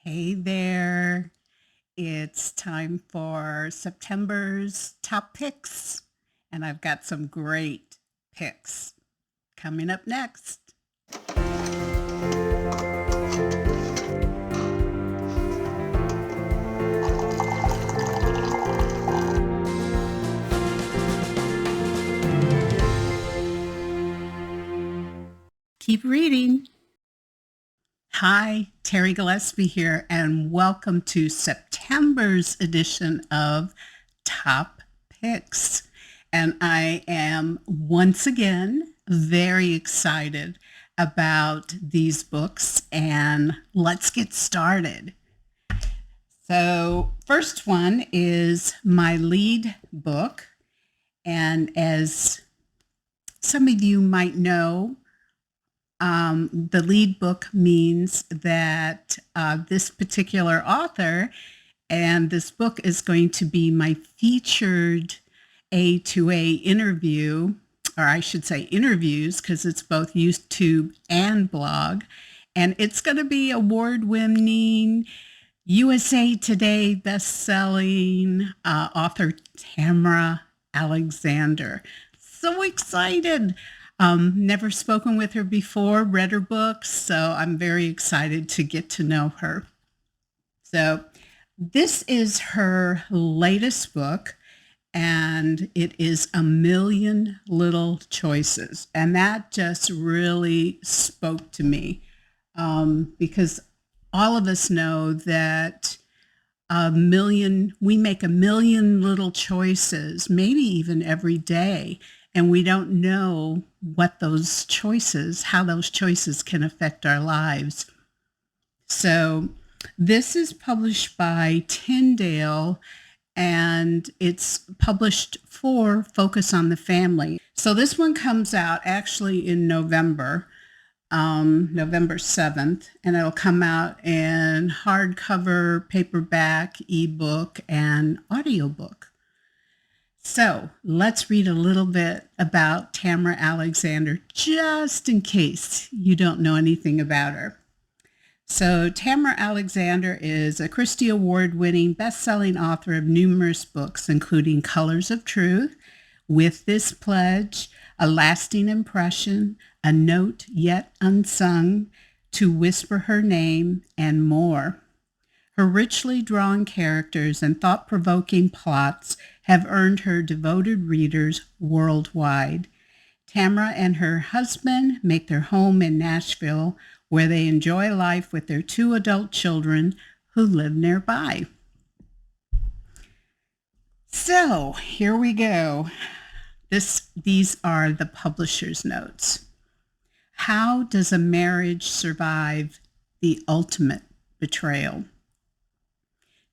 Hey there. It's time for September's top picks, and I've got some great picks coming up next. Keep reading. Hi, Terri Gillespie here, and welcome to September's edition of Top Picks. And I am once again very excited about these books, and let's get started. So, first one is my lead book, and as some of you might know, the lead book means that this particular author and this book is going to be my featured A2A interview, or I should say interviews, because it's both YouTube and blog. And it's going to be award-winning USA Today best-selling author Tamera Alexander. So excited. Never spoken with her before, read her books, so I'm very excited to get to know her. So this is her latest book, and it is A Million Little Choices. And that just really spoke to me because all of us know that we make a million little choices, maybe even every day, and we don't know how those choices can affect our lives. So this is published by Tyndale, and it's published for Focus on the Family. So this one comes out actually in November 7th, and it'll come out in hardcover, paperback, ebook, and audiobook. So let's read a little bit about Tamera Alexander, just in case you don't know anything about her. So Tamera Alexander is a Christie Award-winning, best-selling author of numerous books, including Colors of Truth, With This Pledge, A Lasting Impression, A Note Yet Unsung, To Whisper Her Name, and more. Her richly drawn characters and thought-provoking plots have earned her devoted readers worldwide. Tamera and her husband make their home in Nashville, where they enjoy life with their 2 adult children who live nearby. So here we go. These are the publisher's notes. How does a marriage survive the ultimate betrayal?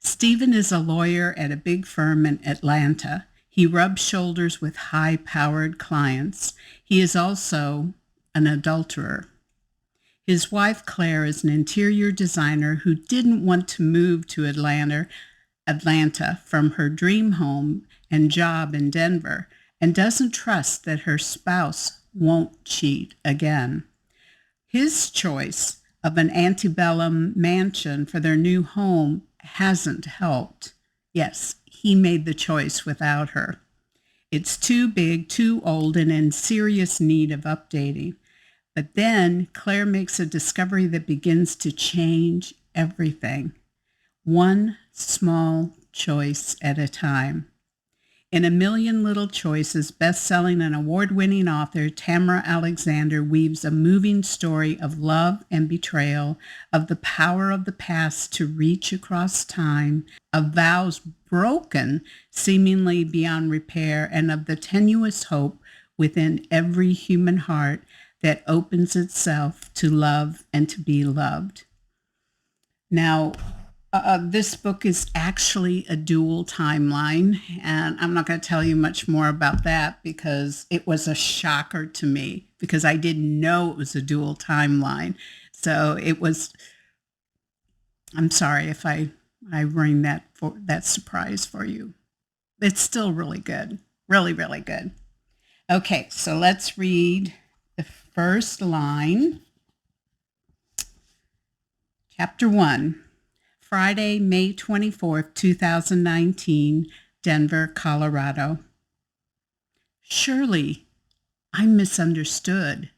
Stephen is a lawyer at a big firm in Atlanta. He rubs shoulders with high-powered clients. He is also an adulterer. His wife, Claire, is an interior designer who didn't want to move to Atlanta from her dream home and job in Denver, and doesn't trust that her spouse won't cheat again. His choice of an antebellum mansion for their new home hasn't helped. Yes, he made the choice without her. It's too big, too old, and in serious need of updating. But then Claire makes a discovery that begins to change everything. One small choice at a time. In A Million Little Choices, best-selling and award-winning author Tamera Alexander weaves a moving story of love and betrayal, of the power of the past to reach across time, of vows broken seemingly beyond repair, and of the tenuous hope within every human heart that opens itself to love and to be loved. Now, this book is actually a dual timeline, and I'm not going to tell you much more about that because it was a shocker to me because I didn't know it was a dual timeline. So I'm sorry if I ruined that surprise for you. It's still really good, really, really good. Okay, so let's read the first line. Chapter 1. Friday, May 24th, 2019, Denver, Colorado. Surely I'm misunderstood.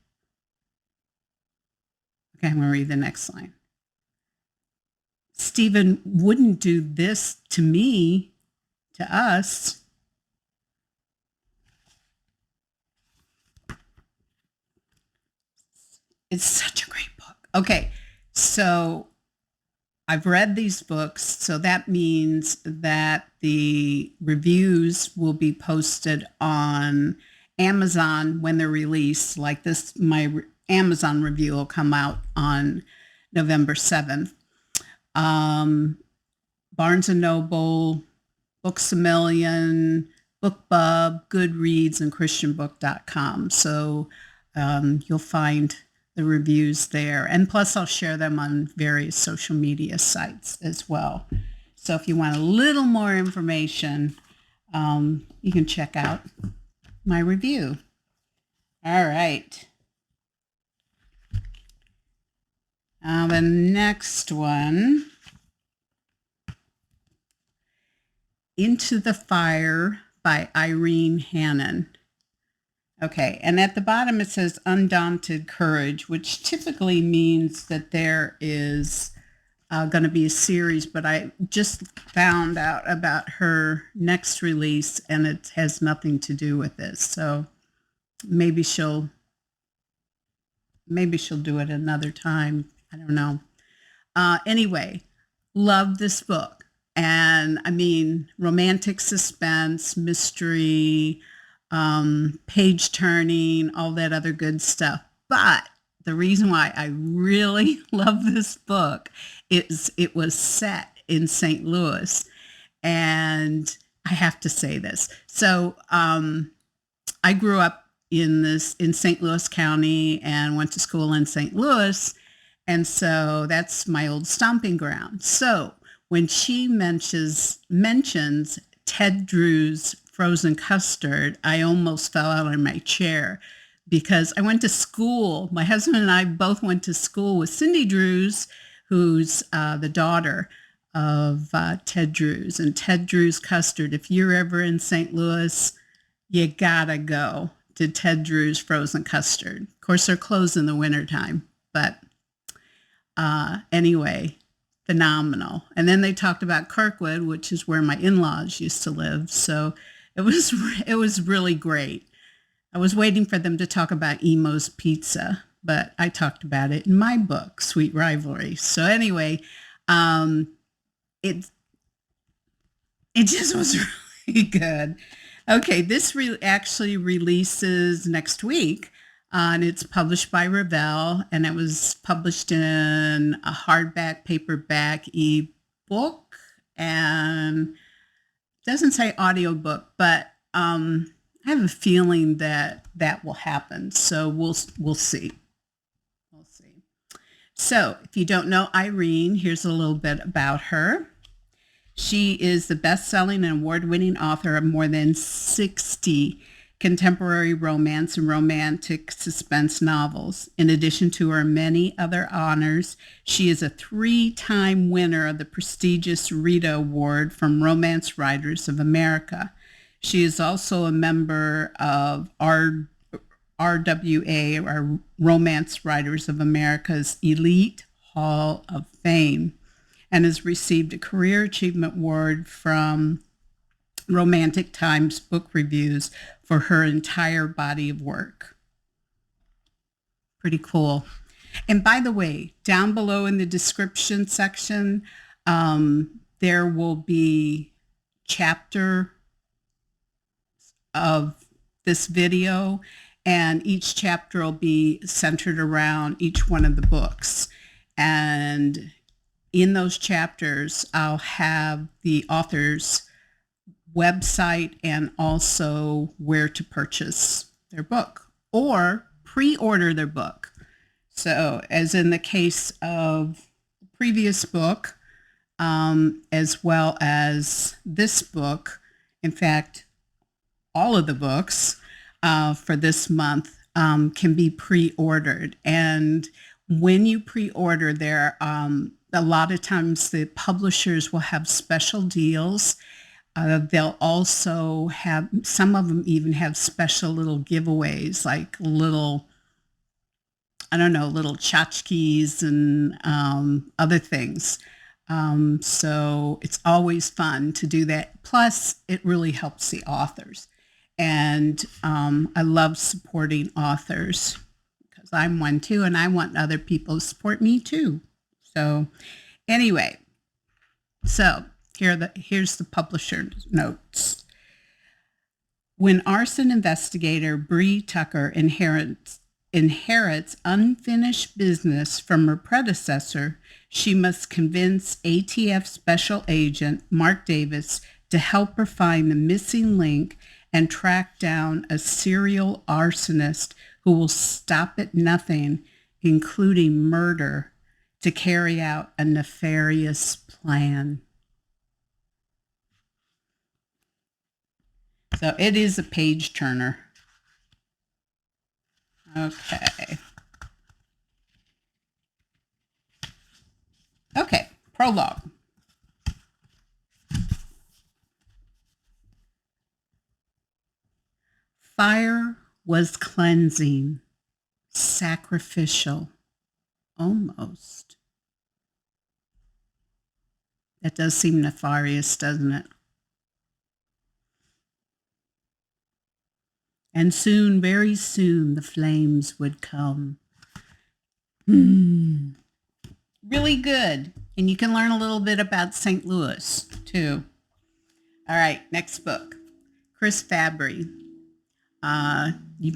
Okay, I'm going to read the next line. Stephen wouldn't do this to me, to us. It's such a great book. Okay, so I've read these books, so that means that the reviews will be posted on Amazon when they're released. Like this, my Amazon review will come out on November 7th. Barnes & Noble, Books A Million, BookBub, Goodreads, and ChristianBook.com. So you'll find the reviews there. And plus, I'll share them on various social media sites as well. So if you want a little more information, you can check out my review. All right. The next one, Into the Fire by Irene Hannon. Okay, and at the bottom it says Undaunted Courage, which typically means that there is going to be a series, but I just found out about her next release and it has nothing to do with this. So maybe she'll do it another time. I don't know. Anyway, love this book. And I mean, romantic suspense, mystery, page turning, all that other good stuff. But the reason why I really love this book is it was set in St. Louis. And I have to say this. So I grew up in St. Louis County and went to school in St. Louis. And so that's my old stomping ground. So when she mentions Ted Drew's frozen custard, I almost fell out of my chair because I went to school. My husband and I both went to school with Cindy Drews, who's the daughter of Ted Drew's. And Ted Drew's custard, if you're ever in St. Louis, you gotta go to Ted Drew's frozen custard. Of course, they're closed in the wintertime, but anyway, phenomenal. And then they talked about Kirkwood, which is where my in-laws used to live. So it was really great. I was waiting for them to talk about Emo's Pizza, but I talked about it in my book, Sweet Rivalry. So anyway, it just was really good. Okay, this actually releases next week. And it's published by Revell, and it was published in a hardback, paperback, ebook, and it doesn't say audiobook, but I have a feeling that will happen. So we'll see. We'll see. So if you don't know Irene, here's a little bit about her. She is the best-selling and award-winning author of more than 60 contemporary romance and romantic suspense novels. In addition to her many other honors, she is a 3-time winner of the prestigious Rita Award from Romance Writers of America. She is also a member of RWA, or Romance Writers of America's Elite Hall of Fame, and has received a Career Achievement Award from Romantic Times Book Reviews for her entire body of work. Pretty cool. And by the way, down below in the description section, there will be chapter of this video, and each chapter will be centered around each one of the books. And in those chapters, I'll have the author's website and also where to purchase their book or pre-order their book. So as in the case of the previous book, as well as this book, in fact, all of the books for this month can be pre-ordered. And when you pre-order, there A lot of times the publishers will have special deals. They'll also have, some of them even have special little giveaways, like little, I don't know, little tchotchkes and other things. So it's always fun to do that. Plus, it really helps the authors. And I love supporting authors because I'm one too, and I want other people to support me too. So anyway, so here's the publisher's notes. When arson investigator Bree Tucker inherits unfinished business from her predecessor, she must convince ATF Special Agent Mark Davis to help her find the missing link and track down a serial arsonist who will stop at nothing, including murder, to carry out a nefarious plan. So it is a page turner. Okay. Okay, prologue. Fire was cleansing, sacrificial, almost. That does seem nefarious, doesn't it? And soon, very soon, the flames would come. Really good. And you can learn a little bit about St. Louis, too. All right, next book. Chris Fabry. You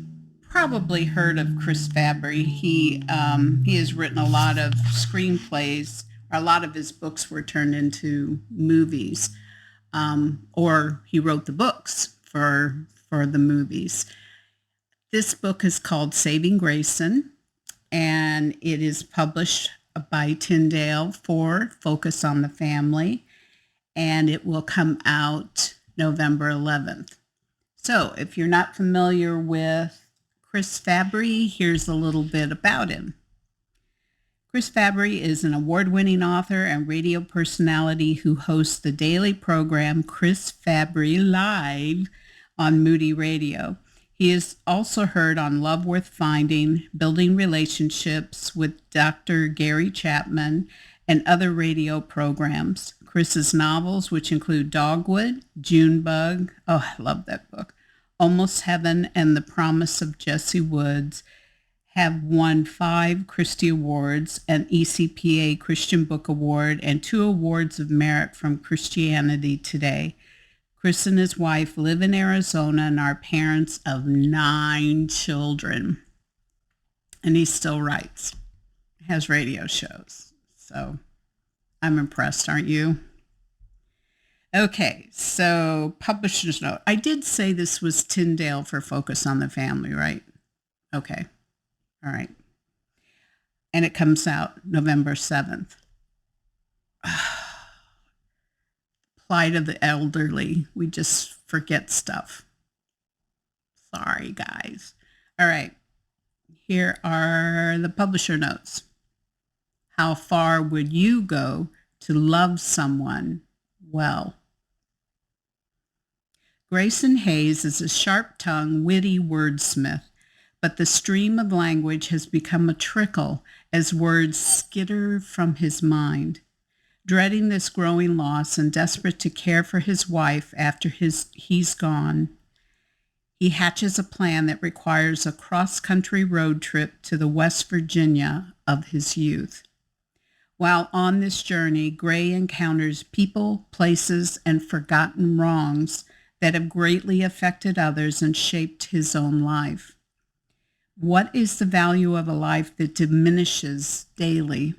probably heard of Chris Fabry. He has written a lot of screenplays. A lot of his books were turned into movies, or he wrote the books for the movies. This book is called Saving Grayson, and it is published by Tyndale for Focus on the Family, and it will come out November 11th. So if you're not familiar with Chris Fabry, here's a little bit about him. Chris Fabry is an award-winning author and radio personality who hosts the daily program Chris Fabry Live on Moody Radio. He is also heard on Love Worth Finding, Building Relationships with Dr. Gary Chapman, and other radio programs. Chris's novels, which include Dogwood, Junebug, oh, I love that book, Almost Heaven, and The Promise of Jesse Woods, have won 5 Christie Awards, an ECPA Christian Book Award, and 2 awards of merit from Christianity Today. Chris and his wife live in Arizona and are parents of 9 children. And he still writes, has radio shows. So I'm impressed, aren't you? Okay, so publisher's note. I did say this was Tyndale for Focus on the Family, right? Okay. All right. And it comes out November 7th. Plight of the elderly. We just forget stuff. Sorry, guys. All right. Here are the publisher notes. How far would you go to love someone well? Grayson Hayes is a sharp-tongued, witty wordsmith, but the stream of language has become a trickle as words skitter from his mind. Dreading this growing loss and desperate to care for his wife after he's gone, he hatches a plan that requires a cross-country road trip to the West Virginia of his youth. While on this journey, Gray encounters people, places, and forgotten wrongs that have greatly affected others and shaped his own life. What is the value of a life that diminishes daily?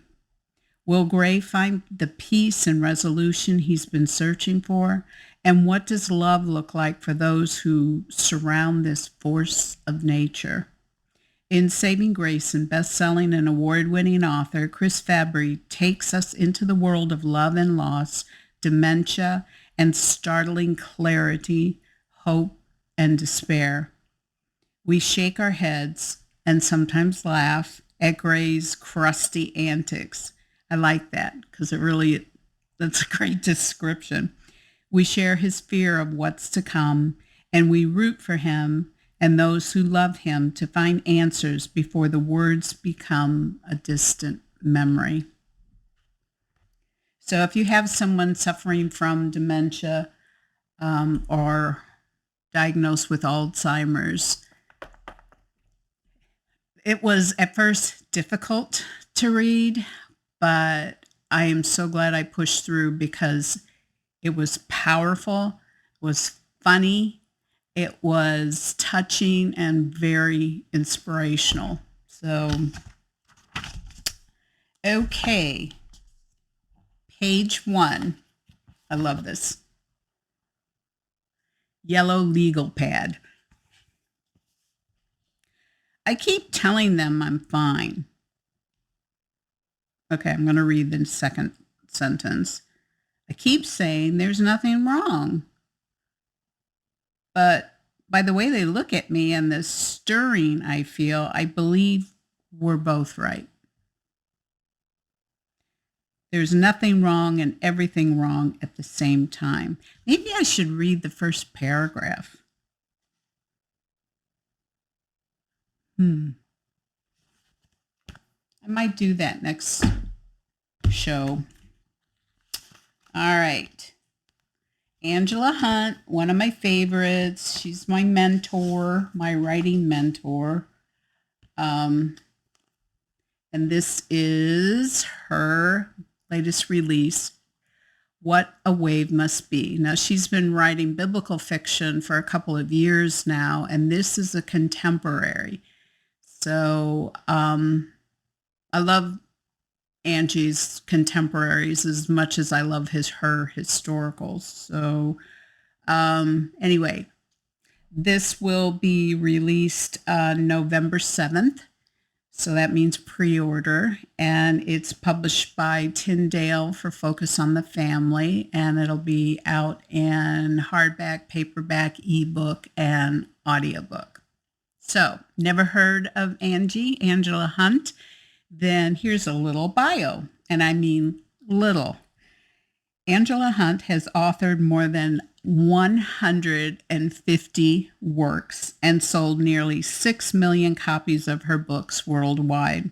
Will Gray find the peace and resolution he's been searching for? And what does love look like for those who surround this force of nature? In Saving Grayson, best-selling and award-winning author Chris Fabry takes us into the world of love and loss, dementia, and startling clarity, hope, and despair. We shake our heads and sometimes laugh at Gray's crusty antics, I like that because that's a great description. We share his fear of what's to come, and we root for him and those who love him to find answers before the words become a distant memory. So if you have someone suffering from dementia or diagnosed with Alzheimer's, it was at first difficult to read, but I am so glad I pushed through because it was powerful, it was funny, it was touching and very inspirational. So, okay, page 1. I love this. Yellow legal pad. I keep telling them I'm fine. Okay, I'm going to read the second sentence. I keep saying there's nothing wrong. But by the way they look at me and the stirring I feel, I believe we're both right. There's nothing wrong and everything wrong at the same time. Maybe I should read the first paragraph. I might do that next show. All right. Angela Hunt, one of my favorites. She's my mentor, my writing mentor. And this is her latest release, What a Wave Must Be. Now, she's been writing biblical fiction for a couple of years now, and this is a contemporary. So I love Angie's contemporaries as much as I love her historicals. So anyway, this will be released November 7th. So that means pre-order, and it's published by Tyndale for Focus on the Family, and it'll be out in hardback, paperback, ebook, and audiobook. So, never heard of Angela Hunt? Then here's a little bio, and I mean little. Angela Hunt has authored more than 150 works and sold nearly 6 million copies of her books worldwide.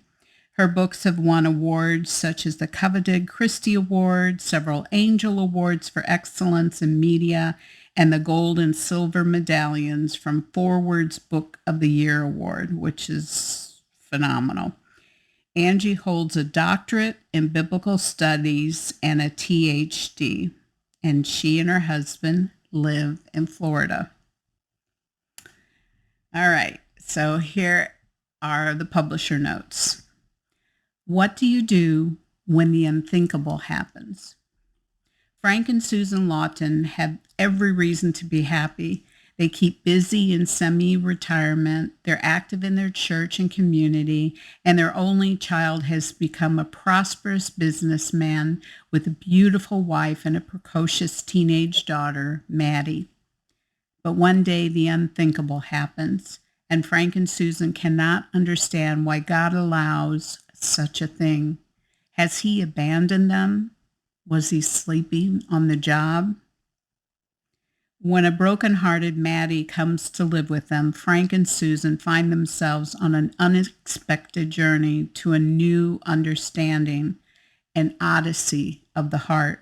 Her books have won awards such as the coveted Christie Award, several Angel Awards for Excellence in Media, and the gold and silver medallions from Forward's Book of the Year Award, which is phenomenal. Angie holds a doctorate in biblical studies and a THD, and she and her husband live in Florida. All right, so here are the publisher notes. What do you do when the unthinkable happens? Frank and Susan Lawton have every reason to be happy. They keep busy in semi-retirement. They're active in their church and community, and their only child has become a prosperous businessman with a beautiful wife and a precocious teenage daughter, Maddie. But one day the unthinkable happens, and Frank and Susan cannot understand why God allows such a thing. Has he abandoned them? Was he sleeping on the job? When a broken-hearted Maddie comes to live with them, Frank and Susan find themselves on an unexpected journey to a new understanding, an odyssey of the heart.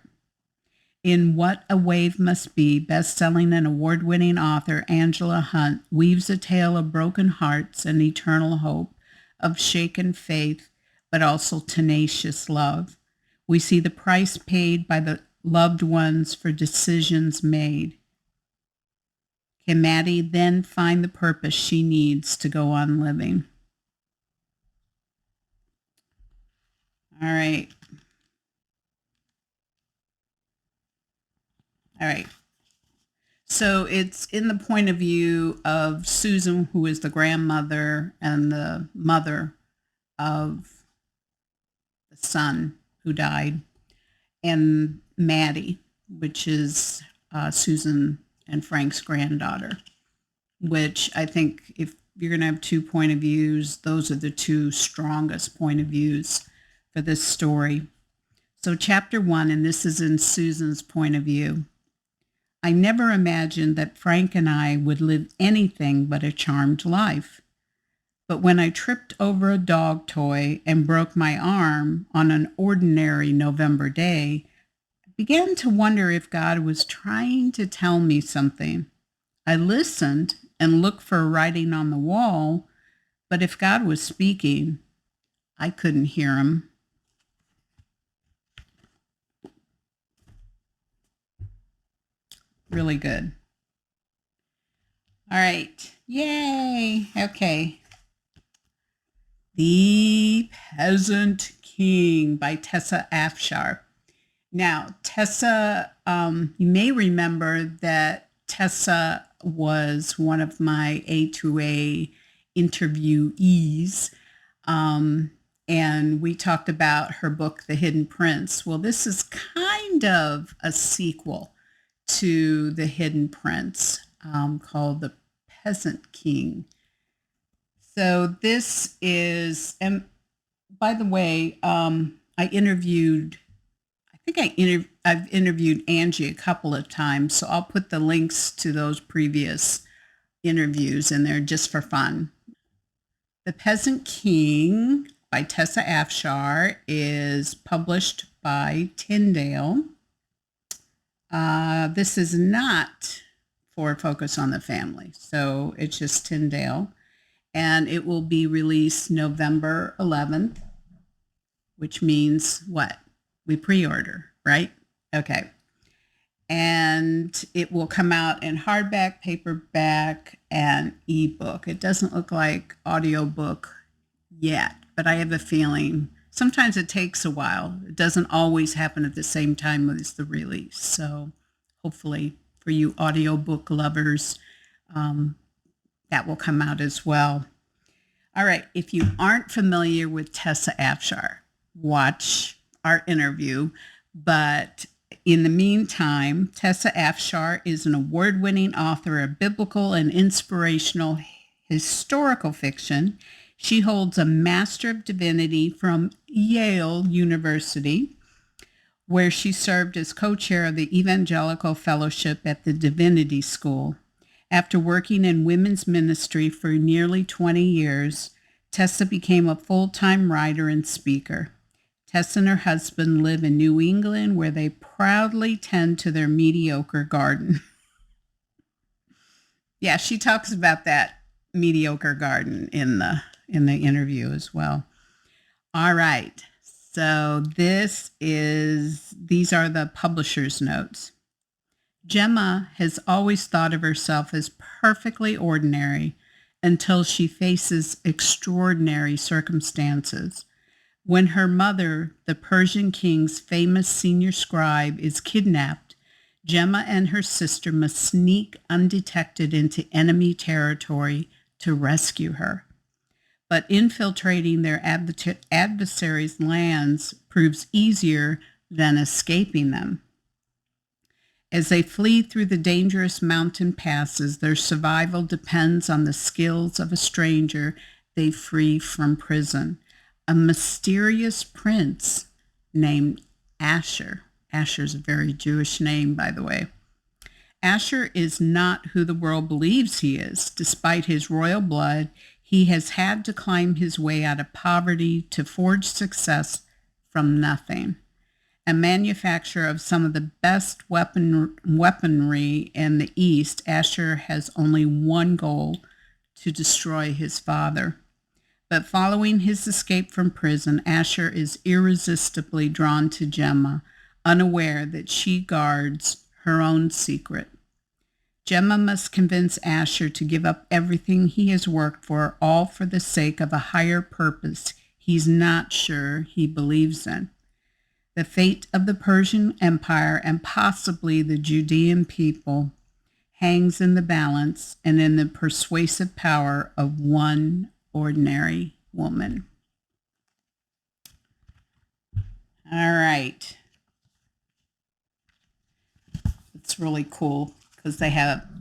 In What a Wave Must Be, best-selling and award-winning author Angela Hunt weaves a tale of broken hearts and eternal hope, of shaken faith, but also tenacious love. We see the price paid by the loved ones for decisions made. Can Maddie then find the purpose she needs to go on living? All right. So it's in the point of view of Susan, who is the grandmother and the mother of the son who died, and Maddie, which is Susan and Frank's granddaughter, which I think if you're going to have two point of views, those are the two strongest point of views for this story. So chapter 1, and this is in Susan's point of view. I never imagined that Frank and I would live anything but a charmed life. But when I tripped over a dog toy and broke my arm on an ordinary November day, I began to wonder if God was trying to tell me something. I listened and looked for writing on the wall, but if God was speaking, I couldn't hear him. Really good. All right. Yay. Okay. The Peasant King by Tessa Afshar. Now, Tessa, you may remember that Tessa was one of my A2A interviewees, and we talked about her book, The Hidden Prince. Well, this is kind of a sequel to The Hidden Prince, called The Peasant King. So this is, and by the way, I've interviewed Angie a couple of times, so I'll put the links to those previous interviews in there just for fun. The Peasant King by Tessa Afshar is published by Tyndale. This is not for Focus on the Family, so it's just Tyndale. And it will be released November 11th, which means what? We pre-order, right? Okay. And it will come out in hardback, paperback, and ebook. It doesn't look like audiobook yet, but I have a feeling sometimes it takes a while. It doesn't always happen at the same time as the release. So hopefully for you audiobook lovers, that will come out as well. All right. If you aren't familiar with Tessa Afshar, watch our interview. But in the meantime, Tessa Afshar is an award-winning author of biblical and inspirational historical fiction. She holds a Master of Divinity from Yale University, where she served as co-chair of the Evangelical Fellowship at the Divinity School. After working in women's ministry for nearly 20 years, Tessa became a full-time writer and speaker. Tessa and her husband live in New England, where they proudly tend to their mediocre garden. Yeah, she talks about that mediocre garden in the interview as well. All right. So these are the publisher's notes. Gemma has always thought of herself as perfectly ordinary until she faces extraordinary circumstances. When her mother, the Persian king's famous senior scribe, is kidnapped, Gemma and her sister must sneak undetected into enemy territory to rescue her. But infiltrating their adversaries' lands proves easier than escaping them. As they flee through the dangerous mountain passes, their survival depends on the skills of a stranger they free from prison, a mysterious prince named Afshar. Afshar's a very Jewish name, by the way. Afshar is not who the world believes he is. Despite his royal blood, he has had to climb his way out of poverty to forge success from nothing. A manufacturer of some of the best weaponry in the East, Afshar has only one goal: to destroy his father. But following his escape from prison, Afshar is irresistibly drawn to Gemma, unaware that she guards her own secret. Gemma must convince Afshar to give up everything he has worked for, all for the sake of a higher purpose he's not sure he believes in. The fate of the Persian Empire and possibly the Judean people hangs in the balance and in the persuasive power of one ordinary woman. All right. It's really cool because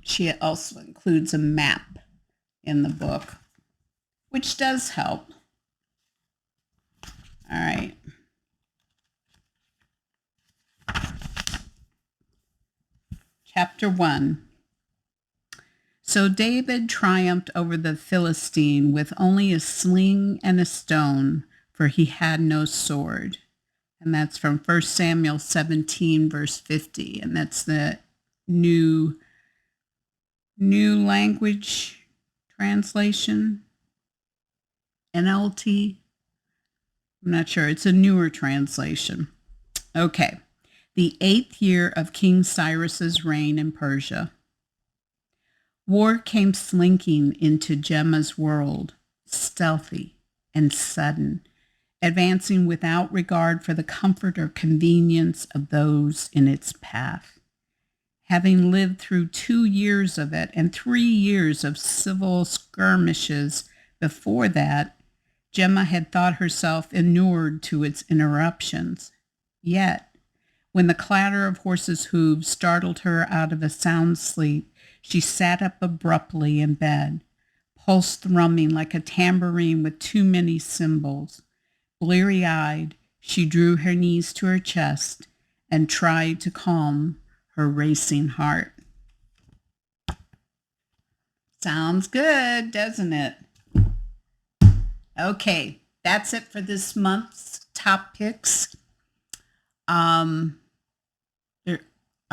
she also includes a map in the book, which does help. All right. Chapter 1. So David triumphed over the Philistine with only a sling and a stone, for he had no sword. And that's from 1 Samuel 17, verse 50. And that's the New Language Translation, NLT. I'm not sure. It's a newer translation. Okay. The 8th year of King Cyrus's reign in Persia. War came slinking into Gemma's world, stealthy and sudden, advancing without regard for the comfort or convenience of those in its path. Having lived through 2 years of it and 3 years of civil skirmishes before that, Gemma had thought herself inured to its interruptions. Yet, when the clatter of horses' hooves startled her out of a sound sleep, she sat up abruptly in bed, pulse thrumming like a tambourine with too many cymbals. Bleary-eyed, she drew her knees to her chest and tried to calm her racing heart. Sounds good, doesn't it? Okay, that's it for this month's top picks.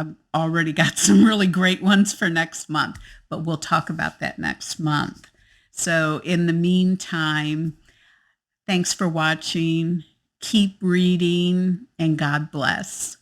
I've already got some really great ones for next month, but we'll talk about that next month. So in the meantime, thanks for watching. Keep reading, and God bless.